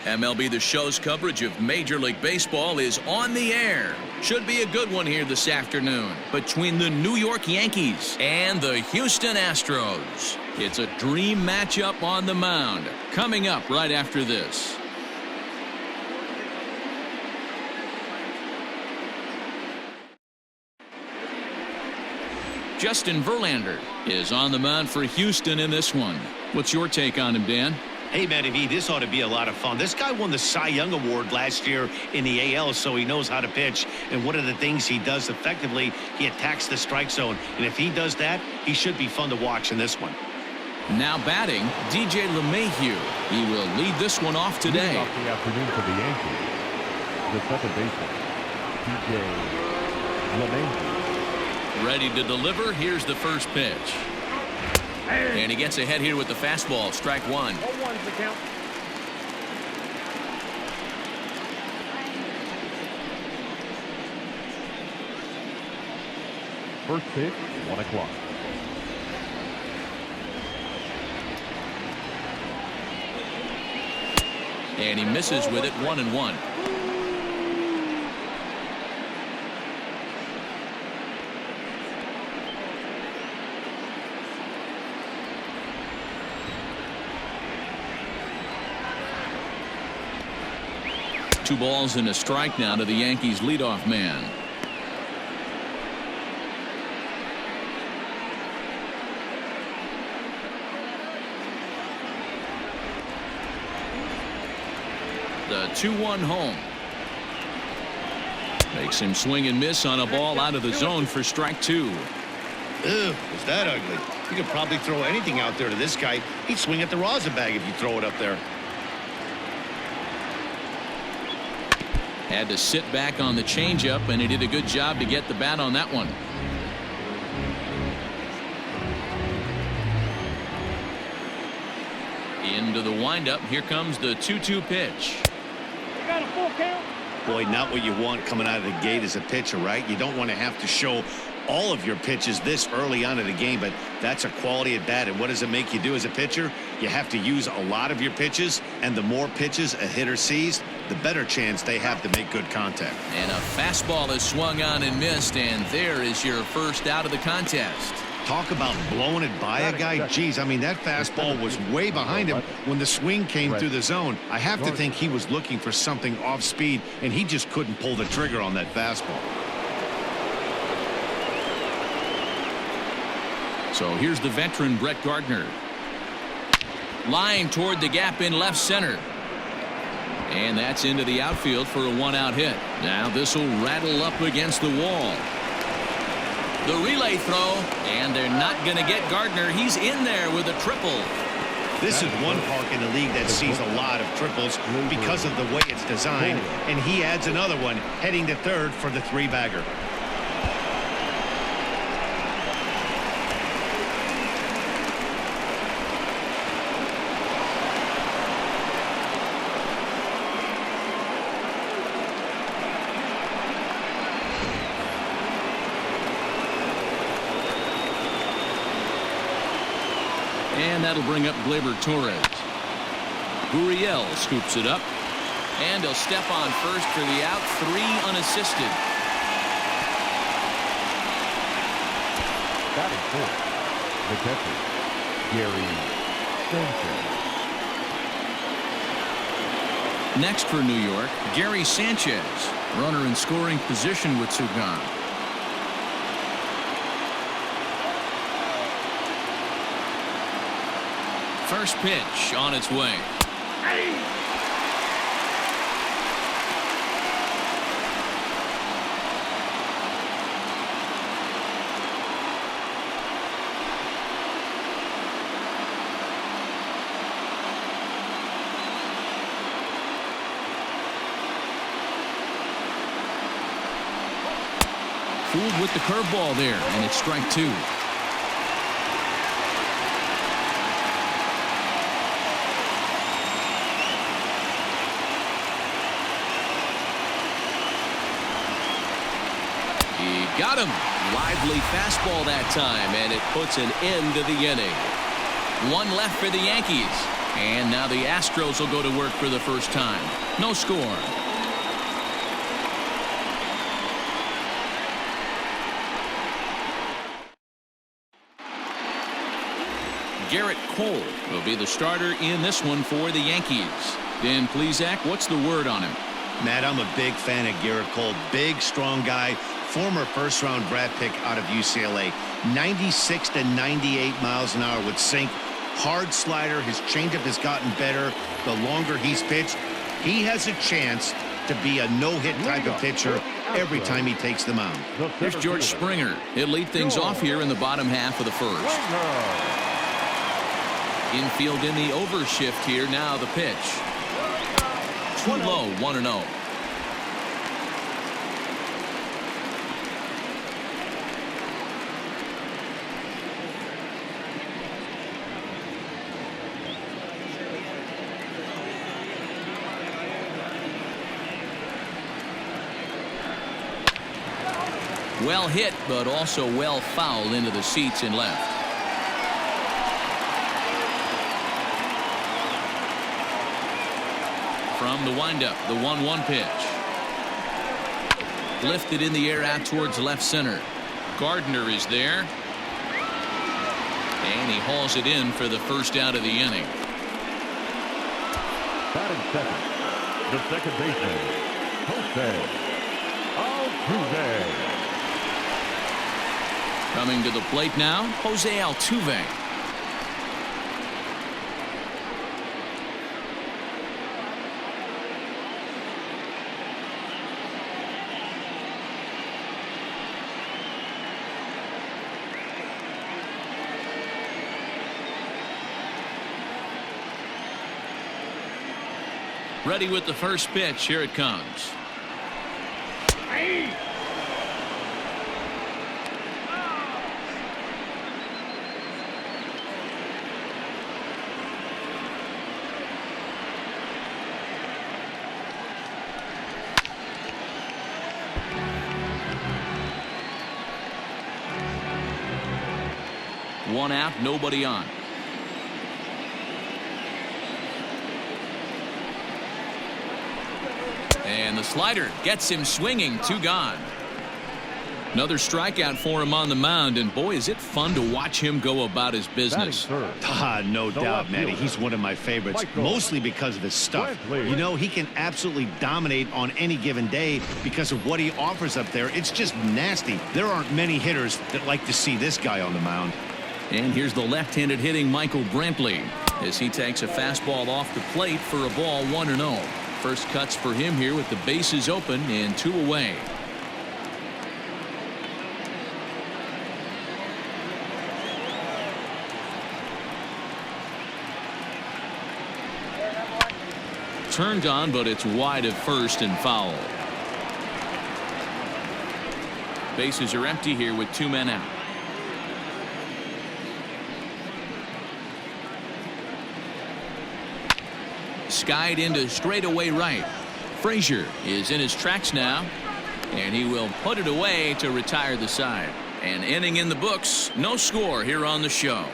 MLB The Show's coverage of Major League Baseball is on the air. Should be a good one here this afternoon between the New York Yankees and the Houston Astros. It's a dream matchup on the mound. Coming up right after this. Justin Verlander is on the mound for Houston in this one. What's your take on him, Dan? Hey, Matty V, this ought to be a lot of fun. This guy won the Cy Young Award last year in the AL, so he knows how to pitch. And one of the things he does effectively, he attacks the strike zone. And if he does that, he should be fun to watch in this one. Now batting, DJ LeMahieu. He will lead this one off today. Leading off the afternoon for the Yankees, the second baseman, DJ LeMahieu. Ready to deliver. Here's the first pitch. And he gets ahead here with the fastball. Strike one. 0-1's the count. First pitch, 1 o'clock. And he misses with it. 1-1. Two balls and a strike now to the Yankees leadoff man. The 2-1 home. Makes him swing and miss on a ball out of the zone for strike two. Ew, was that ugly? You could probably throw anything out there to this guy. He'd swing at the rosin bag if you throw it up there. Had to sit back on the changeup, and he did a good job to get the bat on that one. Into the windup. Here comes the 2-2 pitch. You got a full count. Boy, not what you want coming out of the gate as a pitcher, right? You don't want to have to show all of your pitches this early on in the game, but that's a quality at bat. And what does it make you do as a pitcher? You have to use a lot of your pitches, and the more pitches a hitter sees, the better chance they have to make good contact. And a fastball is swung on and missed, and there is your first out of the contest. Talk about blowing it by a guy. Geez, I mean, that fastball was way behind him when the swing came through the zone. I have to think he was looking for something off speed, and he just couldn't pull the trigger on that fastball. So here's the veteran Brett Gardner. Line toward the gap in left center. And that's into the outfield for a one-out hit. Now this will rattle up against the wall. The relay throw, and they're not going to get Gardner. He's in there with a triple. This is one park in the league that sees a lot of triples because of the way it's designed, and he adds another one heading to third for the three-bagger. And that'll bring up Gleyber Torres. Gurriel scoops it up. And he'll step on first for the out. 3 unassisted. Batting fourth, the catcher, Gary Sanchez. Next for New York, Gary Sanchez. Runner in scoring position with two gone. First pitch on its way. Fooled with the curveball there, and it's strike two. Got him. Lively fastball that time, and it puts an end to the inning. One left for the Yankees. And now the Astros will go to work for the first time. No score. Garrett Cole will be the starter in this one for the Yankees. Dan Plesac, what's the word on him? Matt, I'm a big fan of Garrett Cole. Big, strong guy. Former first-round draft pick out of UCLA. 96 to 98 miles an hour with sink. Hard slider. His changeup has gotten better the longer he's pitched. He has a chance to be a no-hit type of pitcher every time he takes the mound. Here's George Springer. He'll lead things off here in the bottom half of the first. Infield in the overshift here. Now the pitch. Too low, 1-0. Well hit, but also well fouled into the seats and left. From the windup, the 1-1 pitch. Lifted in the air out towards left center. Gardner is there. And he hauls it in for the first out of the inning. Batting second, the second baseman, Jose Altuve. Coming to the plate now, Jose Altuve. Ready with the first pitch. Here it comes. One out, nobody on. And the slider gets him swinging. 2 gone. Another strikeout for him on the mound, and boy, is it fun to watch him go about his business. No doubt, Matty. He's one of my favorites, mostly because of his stuff. You know, he can absolutely dominate on any given day because of what he offers up there. It's just nasty. There aren't many hitters that like to see this guy on the mound. And here's the left-handed hitting Michael Brantley as he takes a fastball off the plate for a ball, 1-0. First cuts for him here with the bases open and 2 away. Turned on, but it's wide at first and foul. Bases are empty here with 2 men out. Skied into straightaway right. Frazier is in his tracks now, and he will put it away to retire the side. An inning in the books. No score here on the show.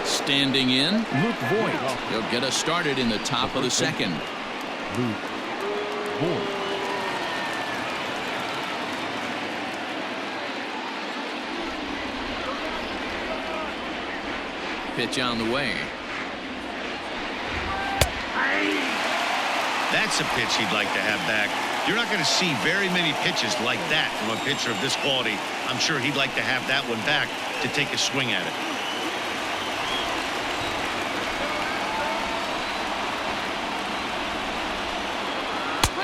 Standing in, Luke Voigt. He'll get us started in the top of the second. Luke Voigt. Pitch on the way. That's a pitch he'd like to have back. You're not going to see very many pitches like that from a pitcher of this quality. I'm sure he'd like to have that one back to take a swing at it.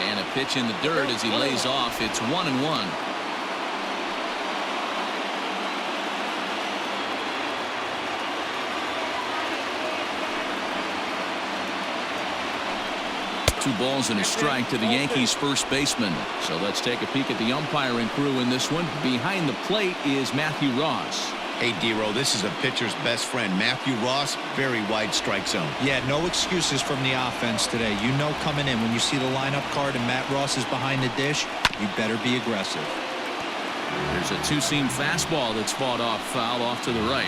And a pitch in the dirt as he lays off. It's 1-1. Two balls and a strike to the Yankees first baseman. So let's take a peek at the umpiring crew in this one. Behind the plate is Matthew Ross. Hey, D-Row, this is a pitcher's best friend. Matthew Ross, very wide strike zone. Yeah, no excuses from the offense today. You know coming in when you see the lineup card and Matt Ross is behind the dish, you better be aggressive. There's a two-seam fastball that's fought off foul off to the right.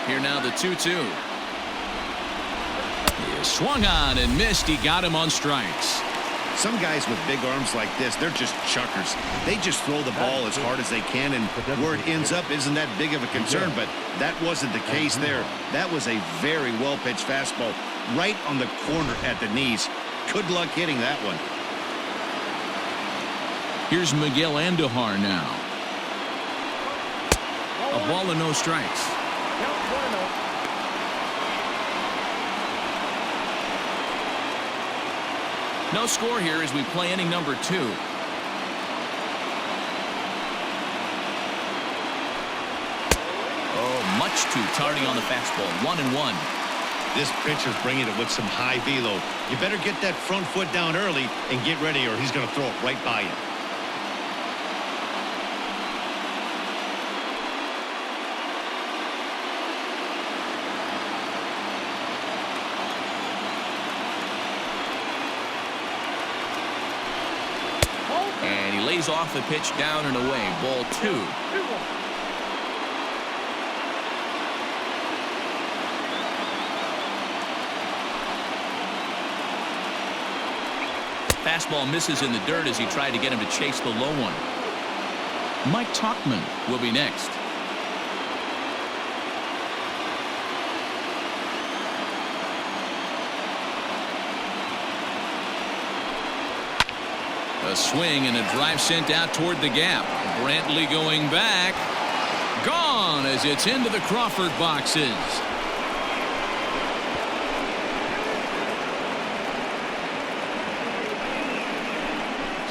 Here now the 2-2. He swung on and missed. He got him on strikes. Some guys with big arms like this, they're just chuckers. They just throw the ball as hard as they can, and where it ends up isn't that big of a concern, but that wasn't the case there. That was a very well-pitched fastball right on the corner at the knees. Good luck hitting that one. Here's Miguel Andujar now. A ball and no strikes. No score here as we play inning number 2. Oh, much too tardy on the fastball. 1-1. This pitcher's bringing it with some high velo. You better get that front foot down early and get ready, or he's going to throw it right by you. And he lays off the pitch down and away. Ball 2. Fastball misses in the dirt as he tried to get him to chase the low one. Mike Tauchman will be next. A swing and a drive sent out toward the gap. Brantley going back. Gone as it's into the Crawford boxes.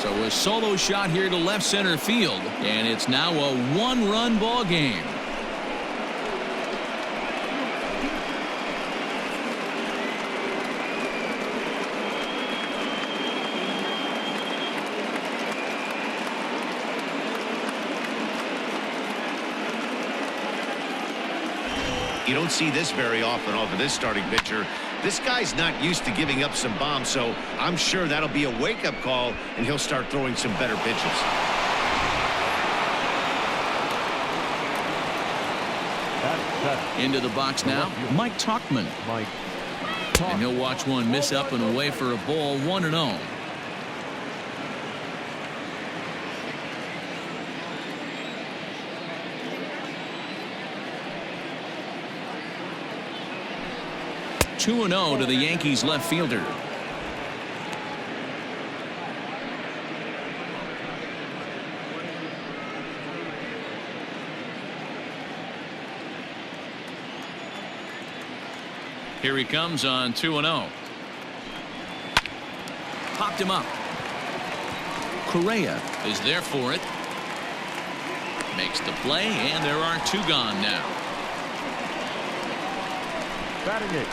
So a solo shot here to left center field, and it's now a one-run ball game. You don't see this very often off of this starting pitcher. This guy's not used to giving up some bombs, so I'm sure that'll be a wake-up call, and he'll start throwing some better pitches. Into the box now, Mike Tauchman. And he'll watch one miss up and away for a ball. 1-0. Two and 0 to the Yankees left fielder. Here he comes on 2-0. Popped him up. Correa is there for it. Makes the play, and there are 2 gone now. Batting it,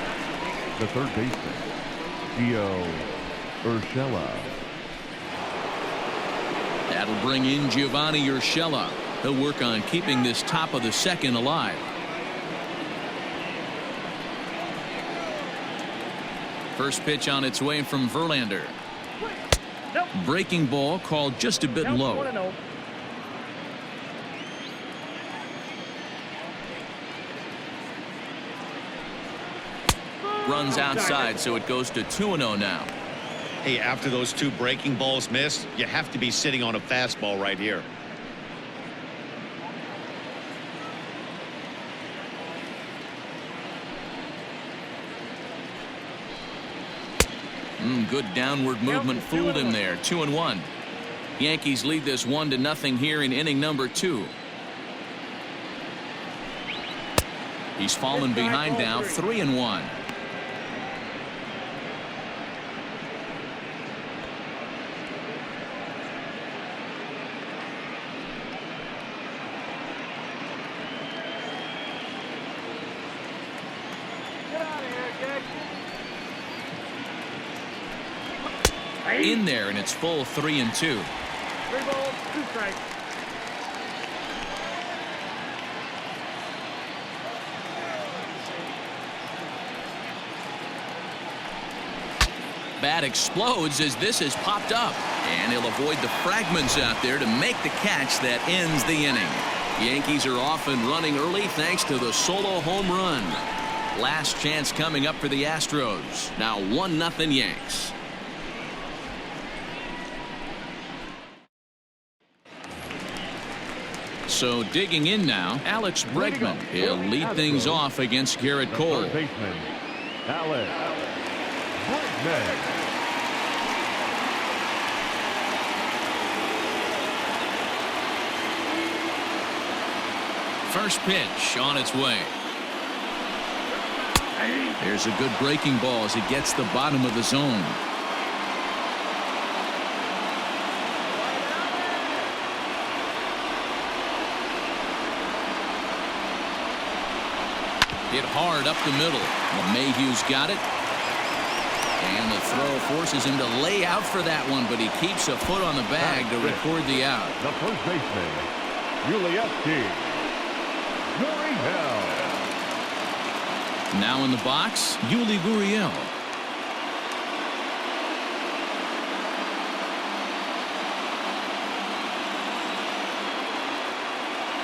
the third baseman, Gio Urshela. That'll bring in Giovanni Urshela. He'll work on keeping this top of the second alive. First pitch on its way from Verlander. Breaking ball called just a bit low. Runs outside, so it goes to 2-0 now. Hey, after those 2 breaking balls missed, you have to be sitting on a fastball right here. Good downward movement fooled him there. 2-1. Yankees lead this 1-0 here in inning number 2. He's fallen behind now. 3-1. In there, and it's full 3-2. 3 balls, 2 strikes. bat explodes as this is popped up. And he'll avoid the fragments out there to make the catch that ends the inning. Yankees are off and running early thanks to the solo home run. Last chance coming up for the Astros. Now 1-0 Yanks. So digging in now, Alex Bregman. He'll lead things off against Garrett Cole. Third baseman, Alex Bregman. First pitch on its way. There's a good breaking ball as he gets the bottom of the zone. Hit hard up the middle. LeMahieu's got it. And the throw forces him to lay out for that one, but he keeps a foot on the bag to record the out. The first baseman, Yuli Gurriel. Now in the box, Yuli Gurriel.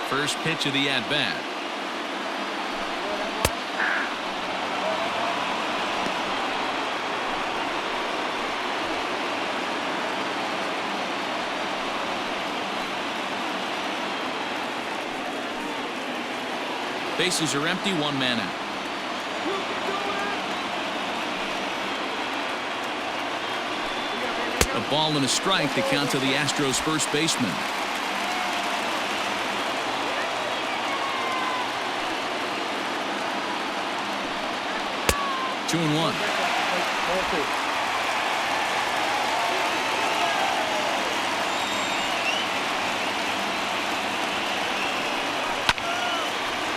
First pitch of the at-bat. Bases are empty, one man out. A ball and a strike to count to the Astros first baseman. Two and one.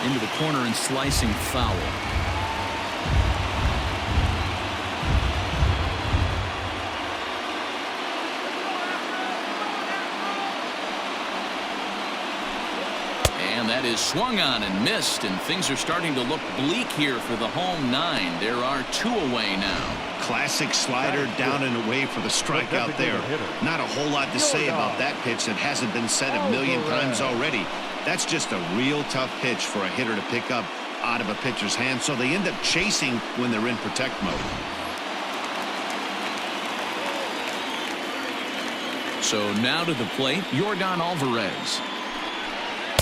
Into the corner and slicing foul. And that is swung on and missed, and things are starting to look bleak here for the home nine. There are two away now. Classic slider down and away for the strikeout there. Not a whole lot to say about that pitch that hasn't been said a million times already. That's just a real tough pitch for a hitter to pick up out of a pitcher's hand, so they end up chasing when they're in protect mode. So now to the plate, Yordan Alvarez.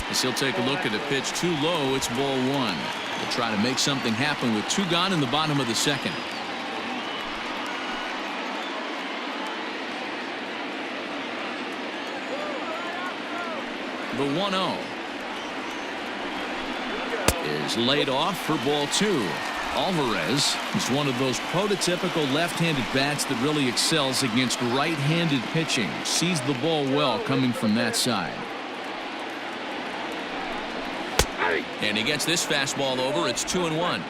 As he'll take a look at a pitch too low, it's ball one. They'll try to make something happen with two gone in the bottom of the second. The 1-0 is laid off for ball two. Alvarez is one of those prototypical left-handed bats that really excels against right-handed pitching. Sees the ball well coming from that side. And he gets this fastball over. It's 2-1.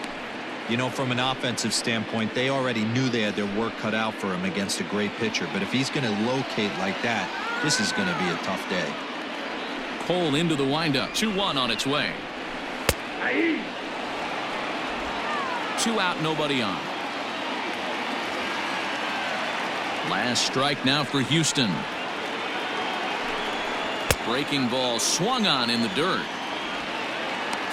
You know, from an offensive standpoint, they already knew they had their work cut out for him against a great pitcher. But if he's going to locate like that, this is going to be a tough day. Cole into the windup. 2-1 on its way. Two out, nobody on. Last strike now for Houston. Breaking ball swung on in the dirt.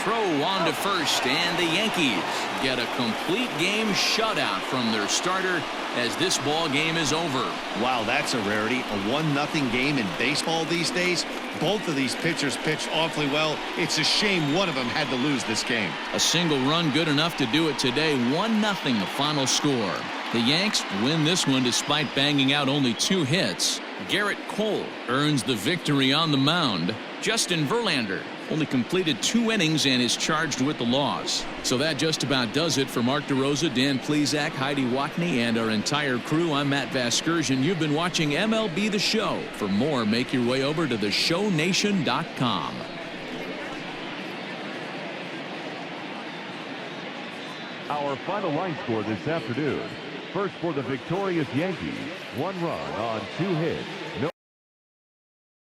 Throw on to first, and the Yankees get a complete game shutout from their starter as this ball game is over. Wow, that's a rarity. A 1-0 game in baseball these days. Both of these pitchers pitched awfully well. It's a shame one of them had to lose this game. A single run good enough to do it today. 1-0 the final score. The Yanks win this one despite banging out only 2 hits. Garrett Cole earns the victory on the mound. Justin Verlander only completed 2 innings and is charged with the loss. So that just about does it for Mark DeRosa, Dan Plesac, Heidi Watney, and our entire crew. I'm Matt Vasgersian. You've been watching MLB The Show. For more, make your way over to theshownation.com. Our final line score this afternoon. First for the victorious Yankees, 1 run on 2 hits. No